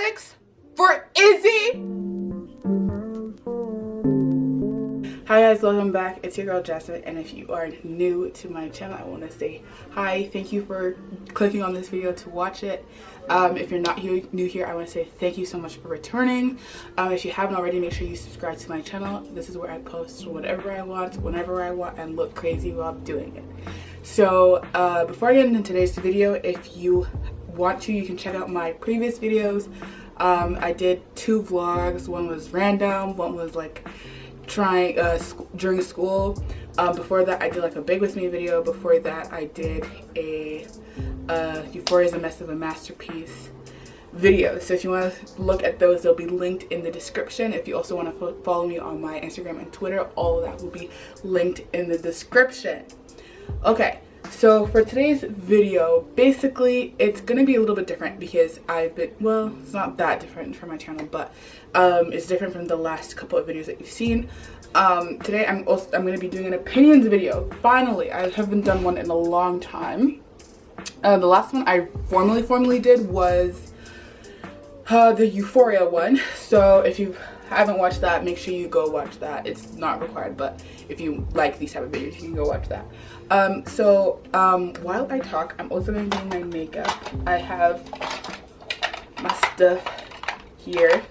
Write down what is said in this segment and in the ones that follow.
Netflix for Izzy. Hi guys, welcome back. It's your girl Jasmine, and if you are new to my channel, I want to say hi. Thank you for clicking on this video to watch it. If you're not new here, I want to say thank you so much for returning. If you haven't already, make sure you subscribe to my channel. This is where I post whatever I want, whenever I want, and look crazy while doing it. So before I get into today's video, if you want to, you can check out my previous videos. I did 2 vlogs. One was random, one was like trying during school. Before that I did like a bake with me video. Before that I did a Euphoria is a mess of a masterpiece video. So if you want to look at those, they'll be linked in the description. If you also want to follow me on my Instagram and Twitter, all of that will be linked in the description. Okay, so for today's video, basically it's gonna be a little bit different because well, it's not that different from my channel, but it's different from the last couple of videos that you've seen. Today I'm gonna be doing an opinions video. Finally, I haven't done one in a long time. The last one I formally did was the Euphoria one. So if you haven't watched that, make sure you go watch that. It's not required, but if you like these type of videos, you can go watch that. While I talk, I'm also going to do my makeup. I have my stuff here.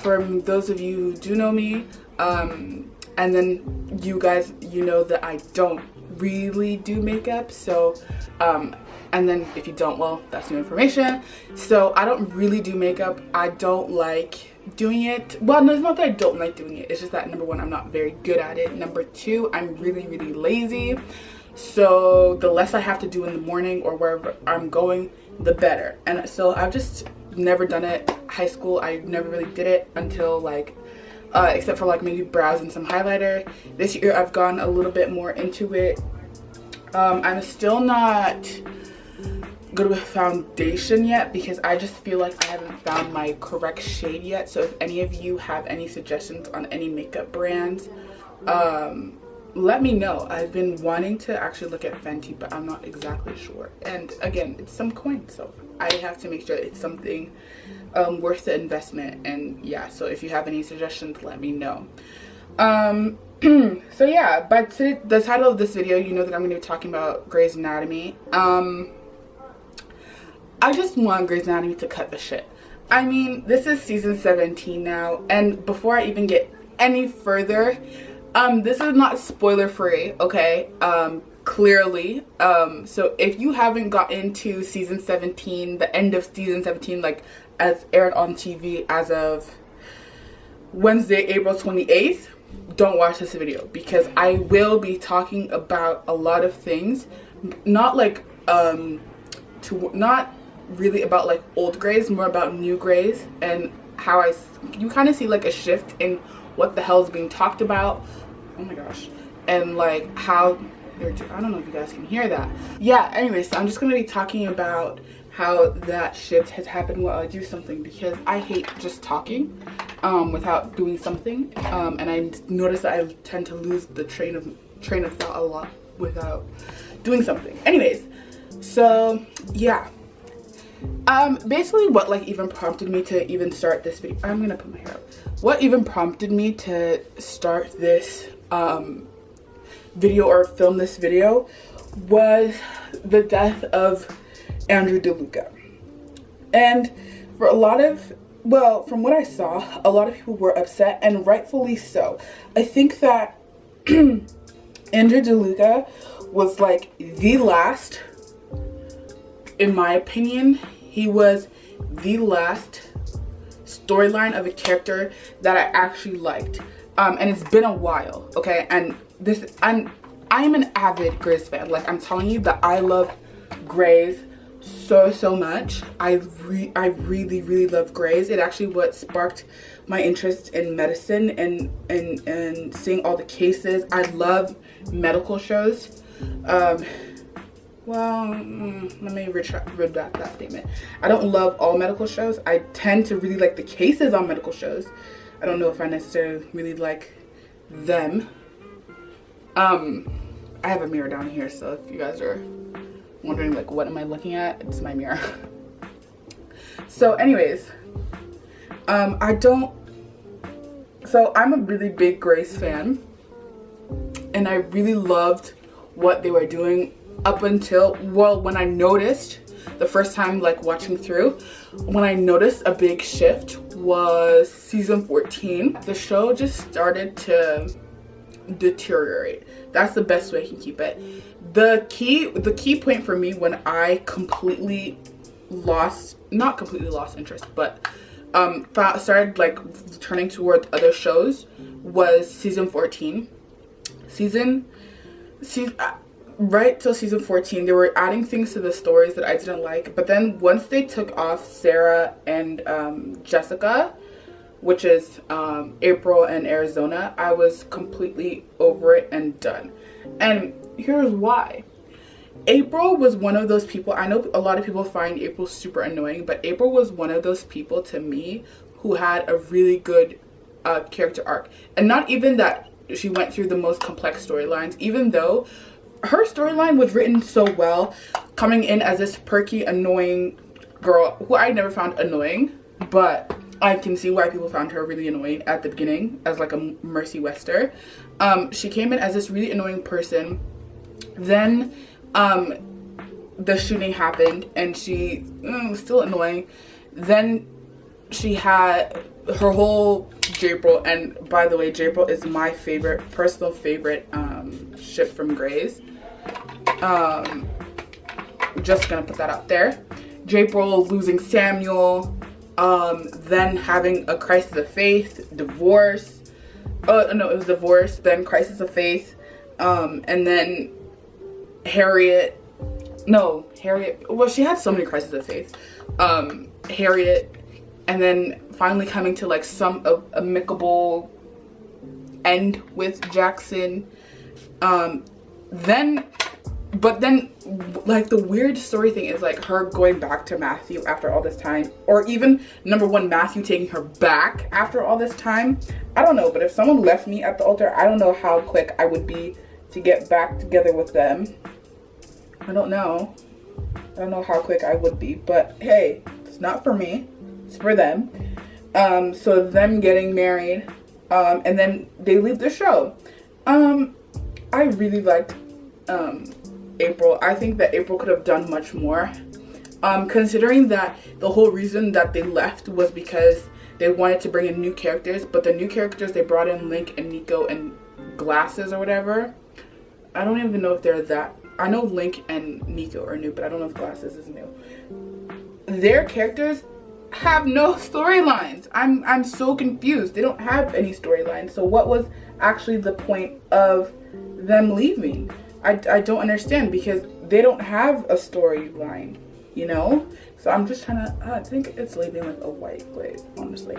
For those of you who do know me, and then you guys, you know that I don't really do makeup. So and then if you don't, well, that's new information. So I don't really do makeup. I don't like doing it. Well, no, it's not that I don't like doing it. It's just that number one, I'm not very good at it. Number two, I'm really lazy. So the less I have to do in the morning or wherever I'm going, the better. And so I've just never done it. High school, I never really did it until like except for like maybe brows and some highlighter. This year I've gone a little bit more into it. I'm still not good with foundation yet because I just feel like I haven't found my correct shade yet. So if any of you have any suggestions on any makeup brands, let me know. I've been wanting to actually look at Fenty, but I'm not exactly sure. And again, it's some coin, so I have to make sure it's something worth the investment. And yeah, so if you have any suggestions, let me know. So yeah, but the title of this video, you know that I'm going to be talking about Grey's Anatomy. I just want Grey's Anatomy to cut the shit. I mean, this is season 17 now, and before I even get any further, this is not spoiler free, okay? Clearly. So if you haven't got into season 17, the end of season 17, like as aired on TV as of Wednesday, April 28th, don't watch this video because I will be talking about a lot of things, not like not really about like old Greys, more about new Greys, and how you kind of see like a shift in what the hell is being talked about. Oh my gosh. And like how I don't know if you guys can hear that. Yeah, anyway, so I'm just gonna be talking about how that shift has happened while I do something, because I hate just talking without doing something, and I notice that I tend to lose the train of thought a lot without doing something. Anyways, so yeah, basically what like even prompted me to even start this video, I'm gonna put my hair up. What even prompted me to start this video or film this video was the death of Andrew DeLuca. And for a lot of, well, from what I saw, a lot of people were upset, and rightfully so. I think that Andrew DeLuca was like the last, in my opinion, he was the last storyline of a character that I actually liked. And it's been a while, okay? And I'm an avid Grey's fan. Like, I'm telling you that I love Grey's so much. I really love Grey's. It actually what sparked my interest in medicine and seeing all the cases. I love medical shows. Well, let me redact that statement. I don't love all medical shows. I tend to really like the cases on medical shows. I don't know if I necessarily really like them. I have a mirror down here, so if you guys are wondering like what am I looking at, it's my mirror. So anyways, I don't, so I'm a really big Grace fan, and I really loved what they were doing up until, well, when I noticed the first time like watching through, when I noticed a big shift was season 14. The show just started to deteriorate. That's the best way I can keep it. The key point for me when I completely lost, not completely lost interest, but started like turning towards other shows was season 14. Right till season 14, they were adding things to the stories that I didn't like. But then once they took off Sarah and Jessica, which is April and Arizona, I was completely over it and done. And here's why. April was one of those people, I know a lot of people find April super annoying, but April was one of those people to me who had a really good character arc. And not even that she went through the most complex storylines, even though her storyline was written so well, coming in as this perky, annoying girl who I never found annoying, but I can see why people found her really annoying at the beginning as like a Mercy Wester. She came in as this really annoying person. Then the shooting happened and she was still annoying. Then she had her whole J-April, and by the way, J-April is my personal favorite ship from Grey's. Just gonna put that out there. J-April losing Samuel, then having a crisis of faith, divorce. Oh no, it was divorce, then crisis of faith, and then Harriet. Well, she had so many crises of faith. Harriet, and then finally coming to like some amicable end with Jackson. But then like the weird story thing is like her going back to Matthew after all this time, or even number one, Matthew taking her back after all this time. I don't know, but if someone left me at the altar, I don't know how quick I would be to get back together with them. I don't know how quick I would be, but hey, it's not for me, it's for them. So them getting married, and then they leave the show. I really liked April. I think that April could have done much more, considering that the whole reason that they left was because they wanted to bring in new characters, but the new characters they brought in, Link and Nico and Glasses or whatever, I don't even know if they're that. I know Link and Nico are new, but I don't know if Glasses is new. Their characters have no storylines. I'm so confused. They don't have any storylines. So what was actually the point of them leaving? I don't understand, because they don't have a storyline, you know? So I'm just trying to, I think it's leaving like a white glaze, honestly.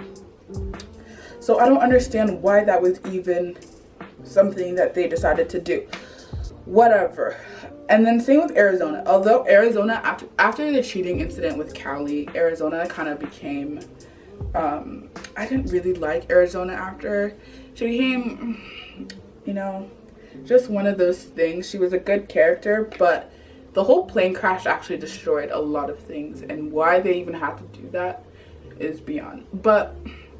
So I don't understand why that was even something that they decided to do. Whatever. And then same with Arizona. Although Arizona, after the cheating incident with Callie, Arizona kind of became, I didn't really like Arizona after. She became, you know, just one of those things. She was a good character, but the whole plane crash actually destroyed a lot of things, and why they even had to do that is beyond. But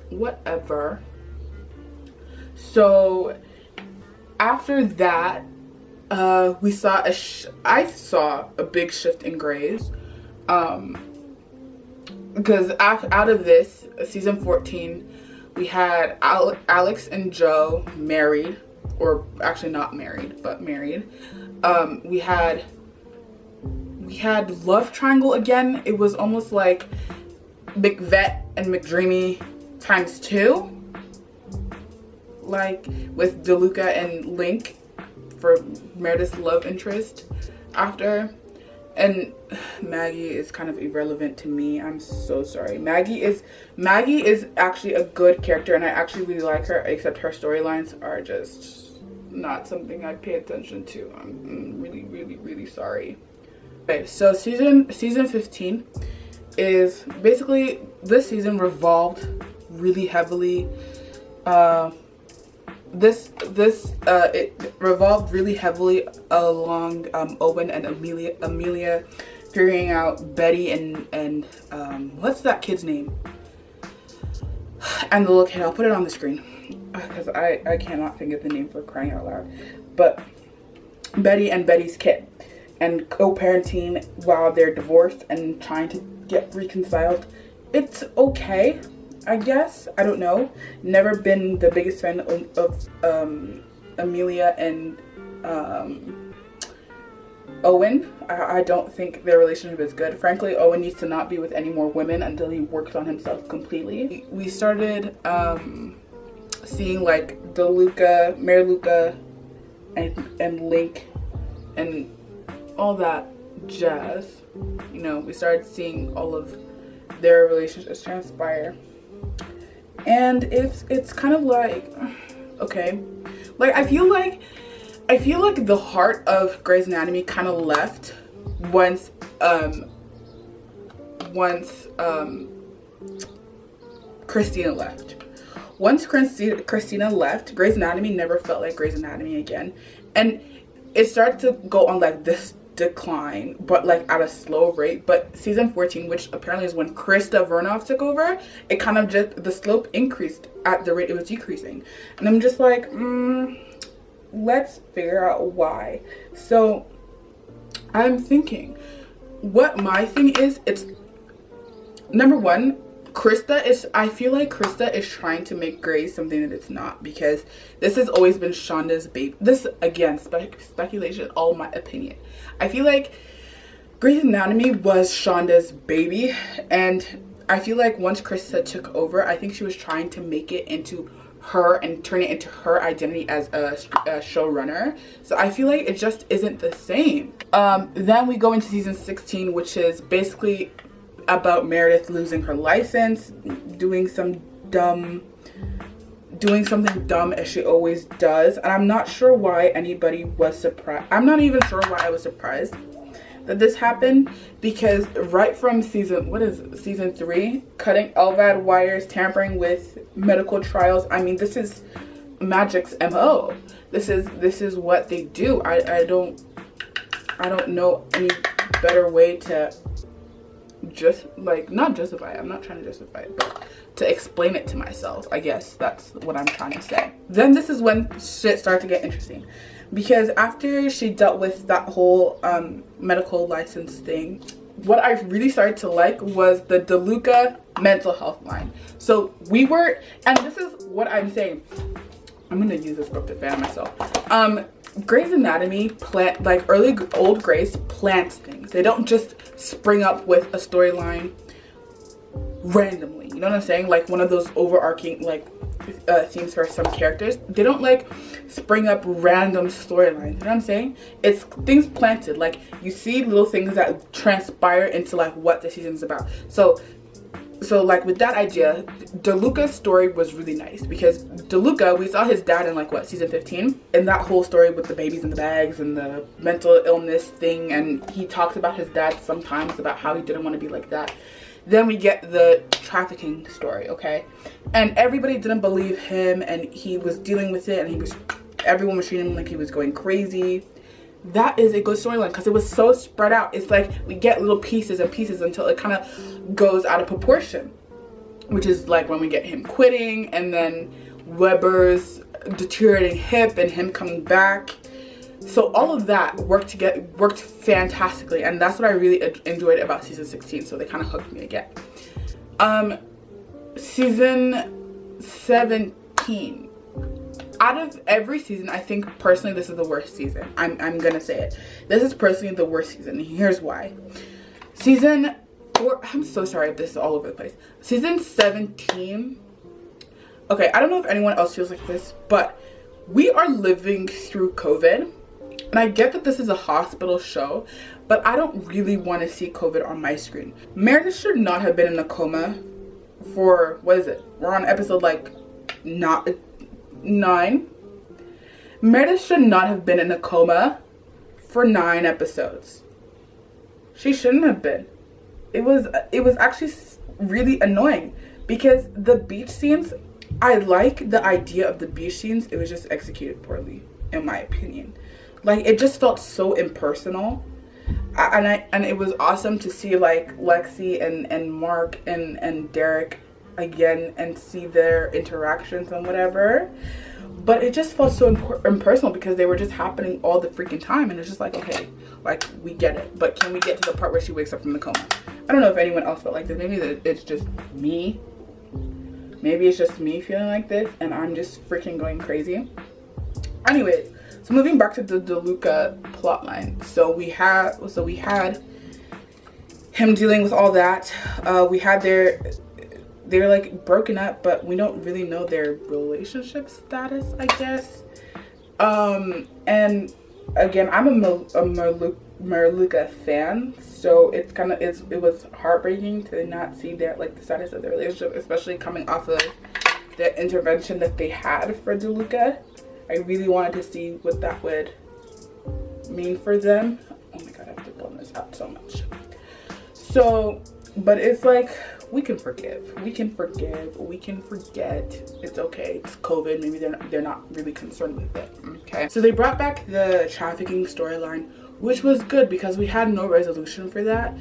whatever. So after that, we saw I saw a big shift in Grey's, because out of this season 14, we had Alex and Joe married, or actually not married, but married. We had love triangle again. It was almost like McVet and McDreamy times 2, like with DeLuca and Link for Meredith's love interest after. And Maggie is kind of irrelevant to me. I'm so sorry. Maggie is actually a good character, and I actually really like her, except her storylines are just not something I pay attention to. I'm really, really, really sorry. Okay, so season 15 is basically, this season revolved really heavily, it revolved really heavily along Owen and Amelia figuring out Betty and what's that kid's name? And the little kid, I'll put it on the screen because I cannot think of the name for crying out loud. But Betty and Betty's kid, and co-parenting while they're divorced and trying to get reconciled. It's okay, I guess. I don't know. Never been the biggest fan of Amelia and Owen. I don't think their relationship is good. Frankly, Owen needs to not be with any more women until he works on himself completely. We started seeing like Mary Luca and Link and all that jazz. You know, we started seeing all of their relationships transpire. And it's kind of like, okay. Like I feel like the heart of Grey's Anatomy kind of left once Christina left. Once Christina left, Grey's Anatomy never felt like Grey's Anatomy again. And it started to go on like this decline, but like at a slow rate. But season 14, which apparently is when Krista Vernoff took over, it kind of just, the slope increased at the rate it was decreasing. And I'm just like, let's figure out why. So I'm thinking what my thing is, it's number one, I feel like Krista is trying to make Grey something that it's not, because this has always been Shonda's baby. This, again, speculation, all my opinion. I feel like Grey's Anatomy was Shonda's baby, and I feel like once Krista took over, I think she was trying to make it into her and turn it into her identity as a showrunner. So I feel like it just isn't the same. Then we go into season 16, which is basically about Meredith losing her license, doing something dumb as she always does. And I'm not sure why anybody was surprised. I'm not even sure why I was surprised that this happened, because right from season 3, cutting LVAD wires, tampering with medical trials. I mean, this is Magic's MO. This is what they do. I don't know any better way to just not justify it. I'm not trying to justify it, but to explain it to myself. I guess that's what I'm trying to say. Then this is when shit started to get interesting, because after she dealt with that whole medical license thing, what I really started to like was the DeLuca mental health line. So we were, and this is what I'm saying, I'm gonna use this book to fan myself. Grey's Anatomy old Grey's plants things. They don't just spring up with a storyline randomly. You know what I'm saying? Like one of those overarching themes for some characters. They don't spring up random storylines. You know what I'm saying? It's things planted. Like you see little things that transpire into what the season's about. So with that idea, DeLuca's story was really nice, because DeLuca, we saw his dad in season 15, and that whole story with the babies in the bags and the mental illness thing, and he talks about his dad sometimes about how he didn't want to be like that. Then we get the trafficking story, okay? And everybody didn't believe him, and he was dealing with it, and everyone was treating him like he was going crazy. That is a good storyline, because it was so spread out. It's like we get little pieces and pieces until it kind of goes out of proportion, which is like when we get him quitting, and then Weber's deteriorating hip and him coming back. So all of that worked fantastically, and that's what I really enjoyed about season 16. So they kind of hooked me again. Season 17. Out of every season, I think personally this is the worst season. I'm gonna say it. This is personally the worst season, and here's why. Season 4, I'm so sorry if this is all over the place. Season 17, okay, I don't know if anyone else feels like this, but we are living through COVID. And I get that this is a hospital show, but I don't really want to see COVID on my screen. Meredith should not have been in a coma for, what is it? We're on episode 9. Meredith should not have been in a coma for 9 episodes. She shouldn't have been. It was actually really annoying, because the beach scenes, I like the idea of the beach scenes. It was just executed poorly, in my opinion. It just felt so impersonal. And it was awesome to see like Lexi and Mark and Derek again and see their interactions and whatever. But it just felt so impersonal because they were just happening all the freaking time, and it's just like, okay, like we get it, but can we get to the part where she wakes up from the coma? I don't know if anyone else felt like this. Maybe it's just me. Maybe it's just me feeling like this and I'm just freaking going crazy. Anyways, so moving back to the DeLuca plotline. So we had him dealing with all that. We had they're like broken up, but we don't really know their relationship status, I guess. And again, I'm a Merluca fan, so it was heartbreaking to not see their like the status of their relationship, especially coming off of the intervention that they had for DeLuca. I really wanted to see what that would mean for them. Oh my god, I have to blow this out so much. So, but it's like we can forgive, we can forget. It's okay. It's COVID. Maybe they're not really concerned with it. Okay. So they brought back the trafficking storyline, which was good because we had no resolution for that.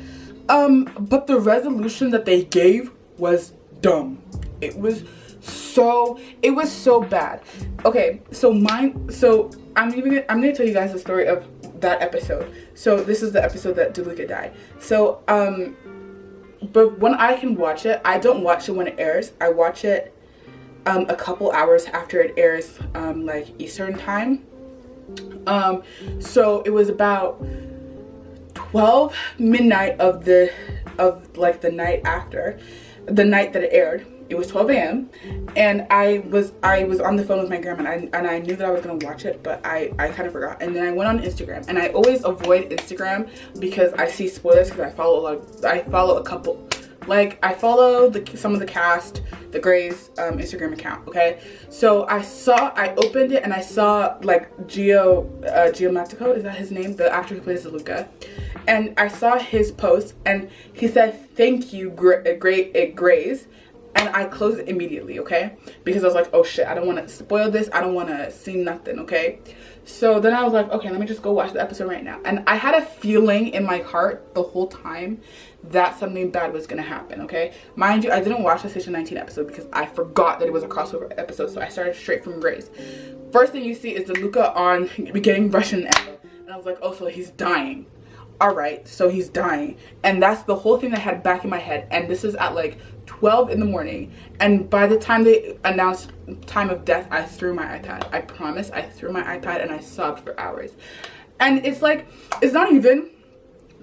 But the resolution that they gave was dumb. It was so bad. Okay, so I'm gonna tell you guys the story of that episode. So this is the episode that DeLuca died. So but when I can watch it, I don't watch it when it airs. I watch it a couple hours after it airs, like Eastern time. So it was about 12 midnight of the night after, the night that it aired. It was 12 a.m. and I was on the phone with my grandma, and I knew that I was gonna watch it, but I kind of forgot. And then I went on Instagram, and I always avoid Instagram because I see spoilers, because I follow a couple, like I follow some of the cast, the Grey's Instagram account. Okay, so I opened it and I saw like Giamatico, is that his name, the actor who plays DeLuca, and I saw his post and he said thank you Grey's. And I closed it immediately, okay? Because I was like, oh shit, I don't want to spoil this. I don't want to see nothing, okay? So then I was like, okay, let me just go watch the episode right now. And I had a feeling in my heart the whole time that something bad was going to happen, okay? Mind you, I didn't watch the Station 19 episode because I forgot that it was a crossover episode. So I started straight from Grey's. First thing you see is DeLuca on getting Russian ammo. And I was like, oh, so he's dying. All right, so he's dying. And that's the whole thing that I had back in my head. And this is at like 12 in the morning, and by the time they announced time of death, I threw my iPad. I promise, I threw my iPad and I sobbed for hours. And it's like, it's not even,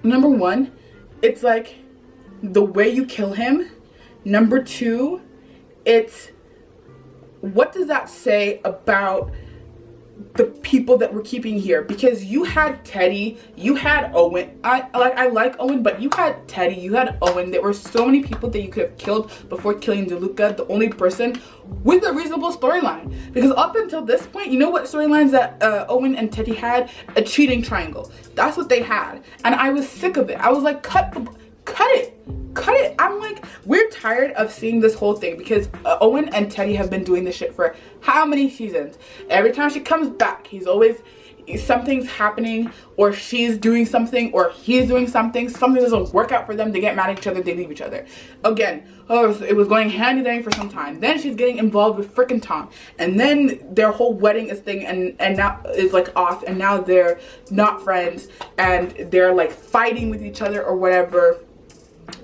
number one, it's like the way you kill him. Number two, it's, what does that say about the people that we're keeping here? Because you had Teddy, you had Owen. I like Owen, but you had Teddy, you had Owen. There were so many people that you could have killed before killing DeLuca, the only person with a reasonable storyline. Because up until this point, you know what storylines that Owen and Teddy had? A cheating triangle. That's what they had, and I was sick of it. I was like, cut it. I'm like, we're tired of seeing this whole thing, because Owen and Teddy have been doing this shit for how many seasons? Every time she comes back, he's always, something's happening, or she's doing something, or he's doing something. Something doesn't work out for them. They get mad at each other. They leave each other. Again, it was going hand-in-hand for some time. Then she's getting involved with frickin' Tom, and then their whole wedding is thing, and now is like off, and now they're not friends, and they're like fighting with each other or whatever.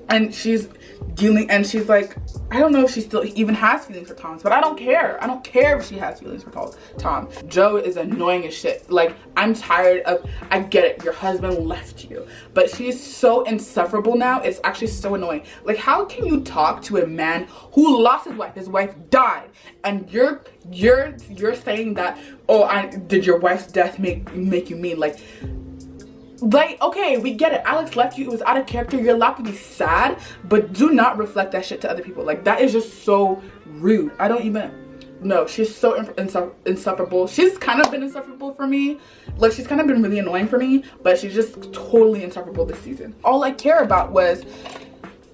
And she's dealing, and she's like, I don't know if she still even has feelings for Tom, but I don't care. I don't care if she has feelings for Tom. Joe is annoying as shit. Like, I'm tired of, I get it, your husband left you, but she's so insufferable now. It's actually so annoying. Like, how can you talk to a man who lost his wife? His wife died, and you're saying that, oh, did your wife's death make you mean? Like, okay, we get it. Alex left you. It was out of character. You're allowed to be sad, but do not reflect that shit to other people. Like, that is just so rude. I don't even know. She's so insufferable. She's kind of been insufferable for me. Like, she's kind of been really annoying for me, but she's just totally insufferable this season. All I care about was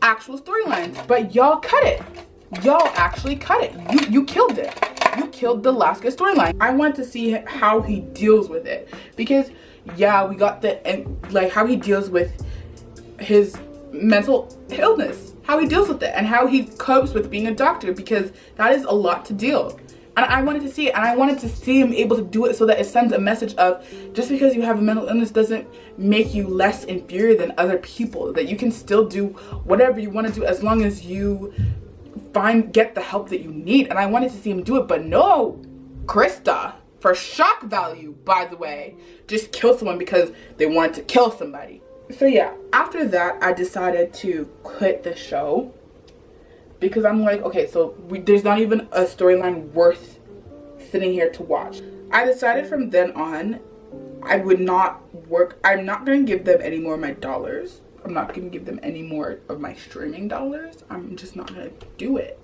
actual storylines, but y'all cut it. Y'all actually cut it. You killed it. You killed the Alaska storyline. I want to see how he deals with it, because Yeah, we got the, and like how he deals with his mental illness, how he deals with it, and how he copes with being a doctor, because that is a lot to deal. And I wanted to see it, and I wanted to see him able to do it so that it sends a message of, just because you have a mental illness doesn't make you less inferior than other people, that you can still do whatever you want to do as long as you get the help that you need. And I wanted to see him do it, but no, Krista, for shock value, by the way, just kill someone because they wanted to kill somebody. So yeah, after that, I decided to quit the show because I'm like, okay, so there's not even a storyline worth sitting here to watch. I decided from then on, I would not work. I'm not going to give them any more of my dollars. I'm not going to give them any more of my streaming dollars. I'm just not going to do it.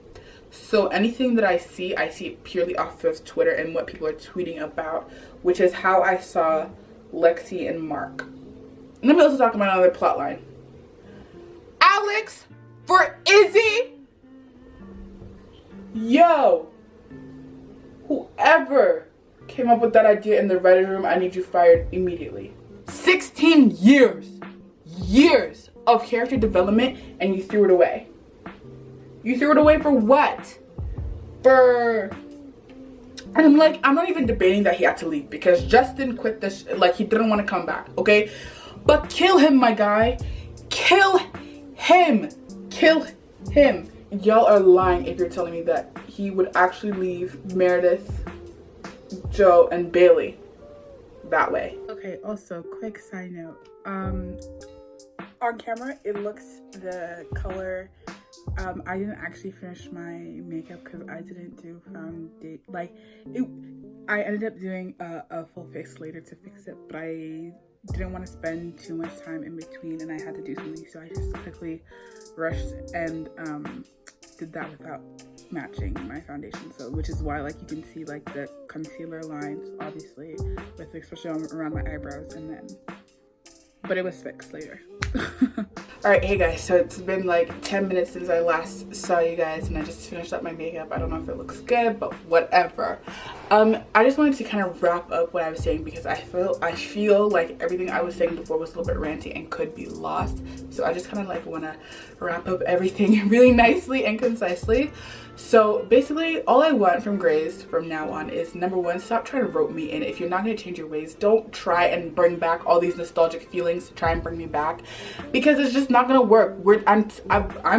So anything that I see it purely off of Twitter and what people are tweeting about, which is how I saw Lexi and Mark. And let me also talk about another plot line. Alex for Izzy? Yo, whoever came up with that idea in the writing room, I need you fired immediately. 16 years of character development, and you threw it away. You threw it away for what? And I'm like, I'm not even debating that he had to leave, because Justin quit this, like, he didn't want to come back, okay? But kill him, my guy. Kill him. Kill him. Y'all are lying if you're telling me that he would actually leave Meredith, Joe, and Bailey that way. Okay, also, quick side note. On camera, it looks the color. I didn't actually finish my makeup because I didn't do foundation. Like, I ended up doing a full face later to fix it, but I didn't want to spend too much time in between, and I had to do something, so I just quickly rushed and did that without matching my foundation. So, which is why, like, you can see like the concealer lines, obviously, with especially around my eyebrows, and then, but it was fixed later. Alright, hey guys, so it's been like 10 minutes since I last saw you guys, and I just finished up my makeup. I don't know if it looks good, but whatever. I just wanted to kind of wrap up what I was saying, because I feel like everything I was saying before was a little bit ranty and could be lost. So I just kind of like want to wrap up everything really nicely and concisely. So basically, all I want from Grace from now on is, number one, stop trying to rope me in. If you're not going to change your ways, don't try and bring back all these nostalgic feelings to try and bring me back, because it's just not going to work. I'm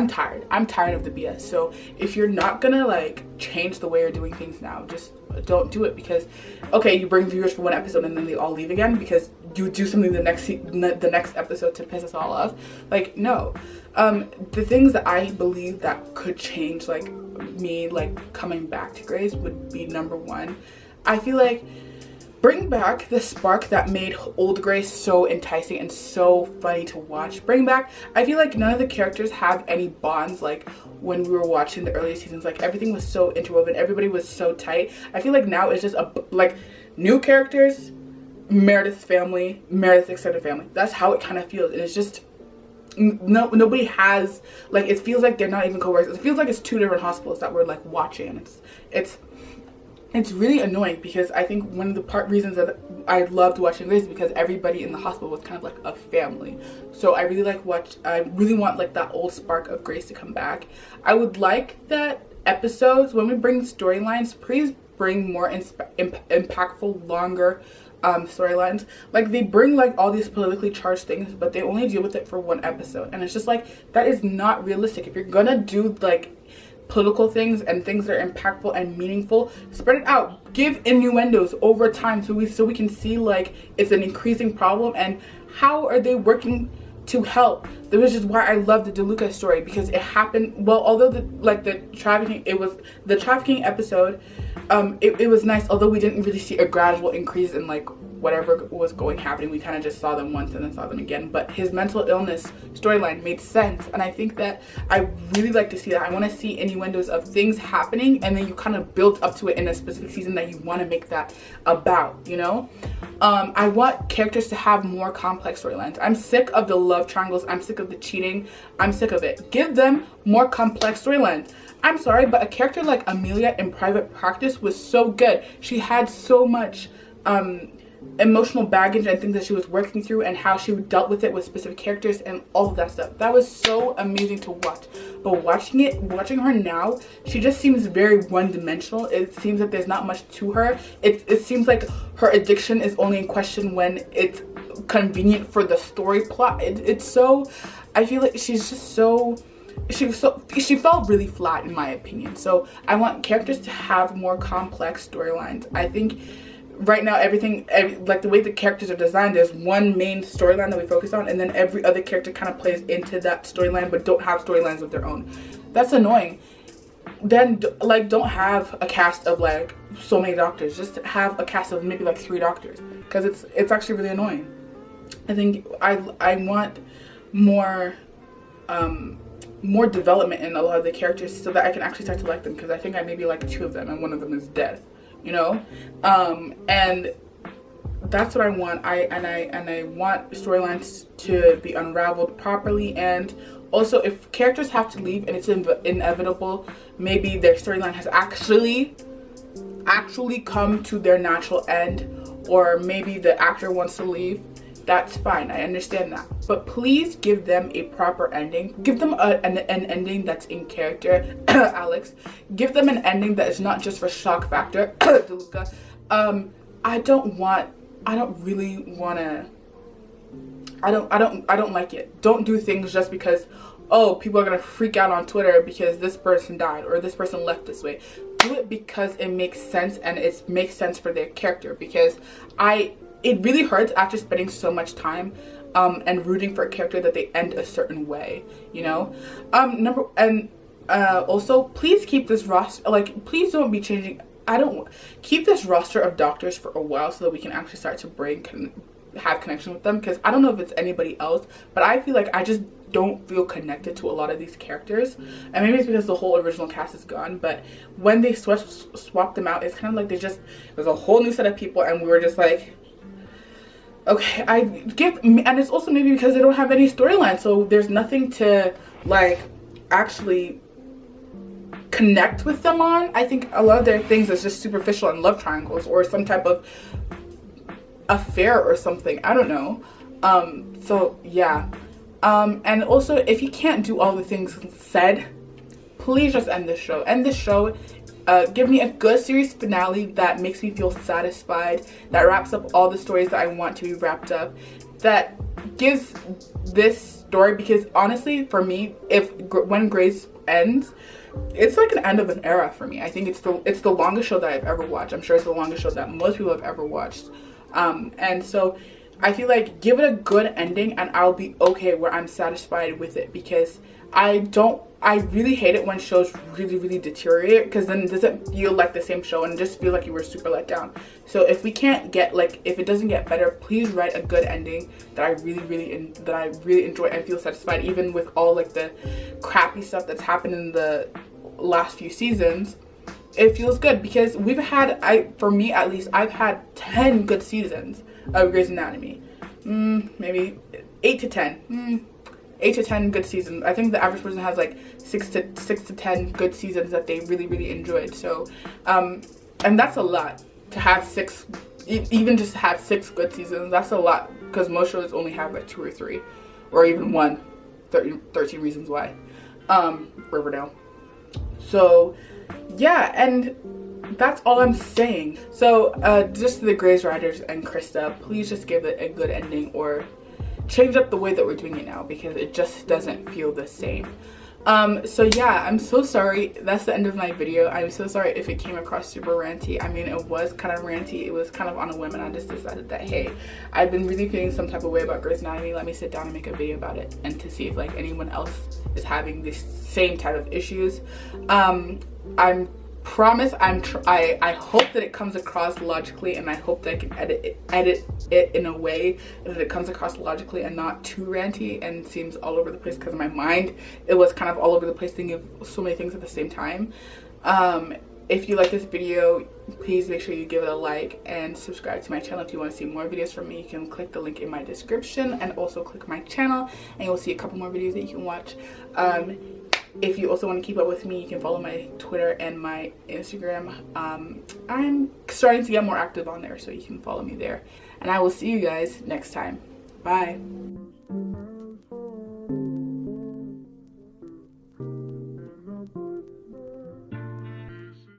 tired. I'm tired of the BS. So if you're not going to like change the way you're doing things now, just don't do it. Because okay, you bring viewers for one episode and then they all leave again because you do something the next episode to piss us all off. Like, no. The things that I believe that could change like me like coming back to Grace would be, number one, I feel like bring back the spark that made old Grace so enticing and so funny to watch. Bring back, I feel like none of the characters have any bonds like when we were watching the early seasons. Like, everything was so interwoven, everybody was so tight. I feel like now it's just like new characters, Meredith's family, Meredith's extended family. That's how it kind of feels, and it's just nobody has, like, it feels like they're not even co-workers. It feels like it's two different hospitals that we're like watching. It's really annoying, because I think one of the reasons that I loved watching Grace is because everybody in the hospital was kind of like a family. So I really want like that old spark of Grace to come back. I would like that episodes, when we bring storylines, please bring more impactful, longer storylines. Like, they bring like all these politically charged things, but they only deal with it for one episode, and it's just like, that is not realistic. If you're gonna do like political things and things that are impactful and meaningful, spread it out, give innuendos over time, so we can see like it's an increasing problem and how are they working to help. Which is why I love the DeLuca story, because it happened, well, although the trafficking episode, it was nice, although we didn't really see a gradual increase in like whatever was happening. We kind of just saw them once and then saw them again, but his mental illness storyline made sense, and I think that I really like to see that. I want to see innuendos of things happening, and then you kind of build up to it in a specific season that you want to make that about, you know. I want characters to have more complex storylines. I'm sick of the love triangles. I'm sick of the cheating. I'm sick of it. Give them more complex storylines. I'm sorry, but a character like Amelia in Private Practice was so good. She had so much emotional baggage and things that she was working through and how she dealt with it with specific characters and all of that stuff. That was so amazing to watch. But watching her now, she just seems very one-dimensional. It seems that there's not much to her. It seems like her addiction is only in question when it's convenient for the story plot. It's so, I feel like she's just so, she felt really flat in my opinion. So I want characters to have more complex storylines. I think right now like the way the characters are designed, there's one main storyline that we focus on, and then every other character kind of plays into that storyline but don't have storylines of their own. That's annoying. Then like don't have a cast of like so many doctors. Just have a cast of maybe like 3 doctors, because it's actually really annoying. I think I want more more development in a lot of the characters so that I can actually start to like them, because I think I maybe like 2 of them and one of them is dead, you know. And that's what I want. I want storylines to be unraveled properly, and also if characters have to leave and it's inevitable, maybe their storyline has actually come to their natural end, or maybe the actor wants to leave. That's fine, I understand that, but please give them a proper ending. Give them an ending that's in character. Alex, give them an ending that is not just for shock factor. DeLuca. I don't like it. Don't do things just because, oh, people are gonna freak out on Twitter because this person died or this person left this way. Do it because it makes sense, and it makes sense for their character, because it really hurts after spending so much time and rooting for a character that they end a certain way, you know. Also, please keep this roster, like, please don't be changing. Keep this roster of doctors for a while so that we can actually start to have connection with them, because I don't know if it's anybody else, but I feel like I just don't feel connected to a lot of these characters, and maybe it's because the whole original cast is gone. But when they swap them out, it's kind of like there's a whole new set of people, and we were just like, okay, and it's also maybe because they don't have any storyline, so there's nothing to like actually connect with them on. I think a lot of their things is just superficial and love triangles or some type of affair or something. I don't know. So yeah. And also, if you can't do all the things said, please just end this show. End this show. Give me a good series finale that makes me feel satisfied, that wraps up all the stories that I want to be wrapped up, that gives this story, because honestly, for me, when Grey's ends, it's like an end of an era for me. I think it's the longest show that I've ever watched. I'm sure it's the longest show that most people have ever watched. And so I feel like give it a good ending and I'll be okay where I'm satisfied with it, because I really hate it when shows really deteriorate, because then it doesn't feel like the same show and it just feels like you were super let down. So if we can't get, like, if it doesn't get better, please write a good ending that I really enjoy and feel satisfied, even with all like the crappy stuff that's happened in the last few seasons. It feels good because we've had, for me at least, I've had 10 good seasons of Grey's Anatomy. Maybe 8 to 10. 8 to 10 good seasons. I think the average person has like 6 to 10 good seasons that they really enjoyed. So, and that's a lot to have 6, even just to have 6 good seasons. That's a lot, because most shows only have like 2 or 3, or even 1. 13 Reasons Why. Riverdale. So yeah, and that's all I'm saying. So just to the Grey's writers and Krista, please just give it a good ending, or change up the way that we're doing it now, because it just doesn't feel the same. So yeah, I'm so sorry. That's the end of my video. I'm so sorry if it came across super ranty. I mean, it was kind of ranty. It was kind of on a whim, and I just decided that, hey, I've been really feeling some type of way about Grey's Anatomy. Let me sit down and make a video about it, and to see if like anyone else is having this same type of issues. I hope that it comes across logically, and I hope that I can edit it in a way that it comes across logically and not too ranty and seems all over the place, because in my mind it was kind of all over the place, thinking of so many things at the same time. If you like this video, please make sure you give it a like and subscribe to my channel. If you want to see more videos from me, you can click the link in my description and also click my channel, and you'll see a couple more videos that you can watch. If you also want to keep up with me, you can follow my Twitter and my Instagram. I'm starting to get more active on there, so you can follow me there. And I will see you guys next time. Bye.